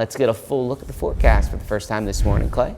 Let's get a full look at the forecast for the first time this morning, Clay.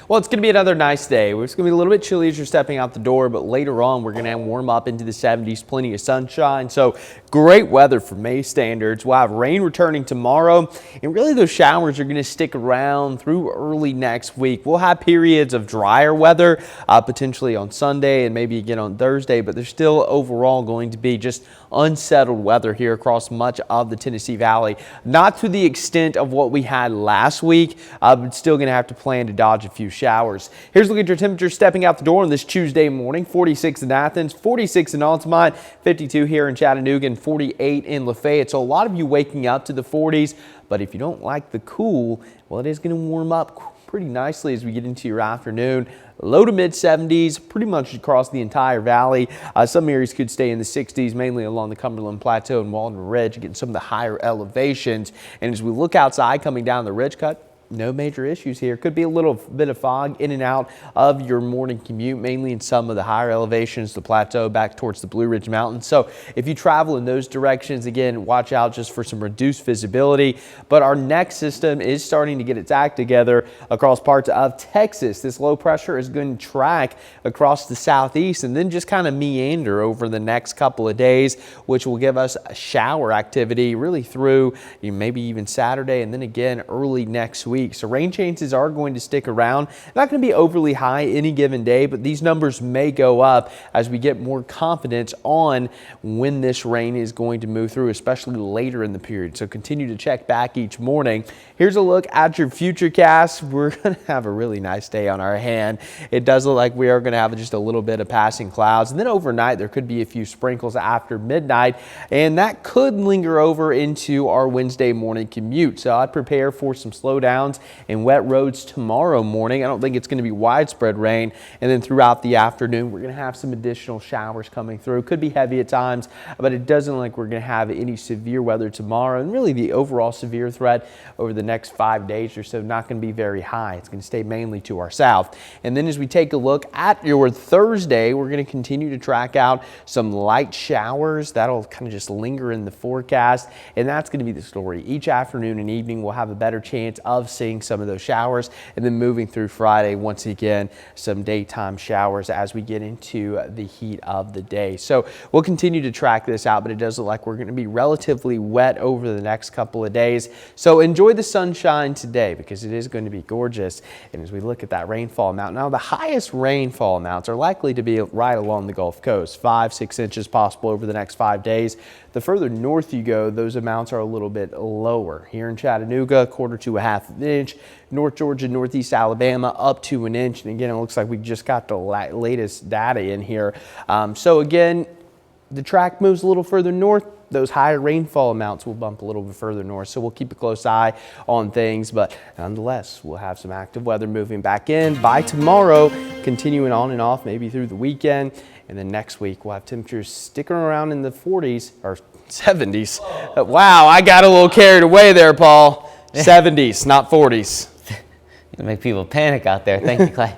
Well, it's going to be another nice day. It's going to be a little bit chilly as you're stepping out the door, but later on we're going to warm up into the 70s, plenty of sunshine. So great weather for May standards. We'll have rain returning tomorrow, and really those showers are going to stick around through early next week. We'll have periods of drier weather, potentially on Sunday and maybe again on Thursday, but there's still overall going to be just unsettled weather here across much of the Tennessee Valley. Not to the extent of what we had last week, but still going to have to plan to dodge a few showers. Here's a look at your temperature stepping out the door on this Tuesday morning. 46 in Athens, 46 in Altamont, 52 here in Chattanooga, and 48 in Lafayette. So a lot of you waking up to the 40s, but if you don't like the cool, well, it is going to warm up pretty nicely as we get into your afternoon. Low to mid 70s pretty much across the entire valley. Some areas could stay in the 60s, mainly along the Cumberland Plateau and Walden Ridge, getting some of the higher elevations. And as we look outside coming down the ridge cut, no major issues here. Could be a little bit of fog in and out of your morning commute, mainly in some of the higher elevations, the plateau back towards the Blue Ridge Mountains. So if you travel in those directions, again, watch out just for some reduced visibility. But our next system is starting to get its act together across parts of Texas. This low pressure is going to track across the southeast and then just kind of meander over the next couple of days, which will give us a shower activity really through maybe even Saturday and then again early next week. So rain chances are going to stick around. Not going to be overly high any given day, but these numbers may go up as we get more confidence on when this rain is going to move through, especially later in the period. So continue to check back each morning. Here's a look at your futurecast. We're going to have a really nice day on our hand. It does look like we are going to have just a little bit of passing clouds, and then overnight there could be a few sprinkles after midnight, and that could linger over into our Wednesday morning commute. So I'd prepare for some slowdowns and wet roads tomorrow morning. I don't think it's going to be widespread rain, and then throughout the afternoon we're going to have some additional showers coming through. Could be heavy at times, but it doesn't look like we're going to have any severe weather tomorrow, and really the overall severe threat over the next 5 days or so not going to be very high. It's going to stay mainly to our south. And then as we take a look at your Thursday, we're going to continue to track out some light showers. That'll kind of just linger in the forecast, and that's going to be the story. Each afternoon and evening we'll have a better chance of seeing some of those showers, and then moving through Friday, once again, some daytime showers as we get into the heat of the day. So we'll continue to track this out, but it does look like we're going to be relatively wet over the next couple of days. So enjoy the sunshine today because it is going to be gorgeous. And as we look at that rainfall amount, now the highest rainfall amounts are likely to be right along the Gulf Coast, 5-6 inches possible over the next 5 days. The further north you go, those amounts are a little bit lower. Here in Chattanooga, 1/4 to 1/2 inch. North Georgia, Northeast Alabama, up to 1 inch. And again, it looks like we just got the latest data in here. So again, the track moves a little further north. Those higher rainfall amounts will bump a little bit further north. So we'll keep a close eye on things. But nonetheless, we'll have some active weather moving back in by tomorrow, continuing on and off, maybe through the weekend. And then next week, we'll have temperatures sticking around in the 40s or 70s. Wow, I got a little carried away there, Paul. 70s, not 40s. Gonna make people panic out there. Thank you, Clay.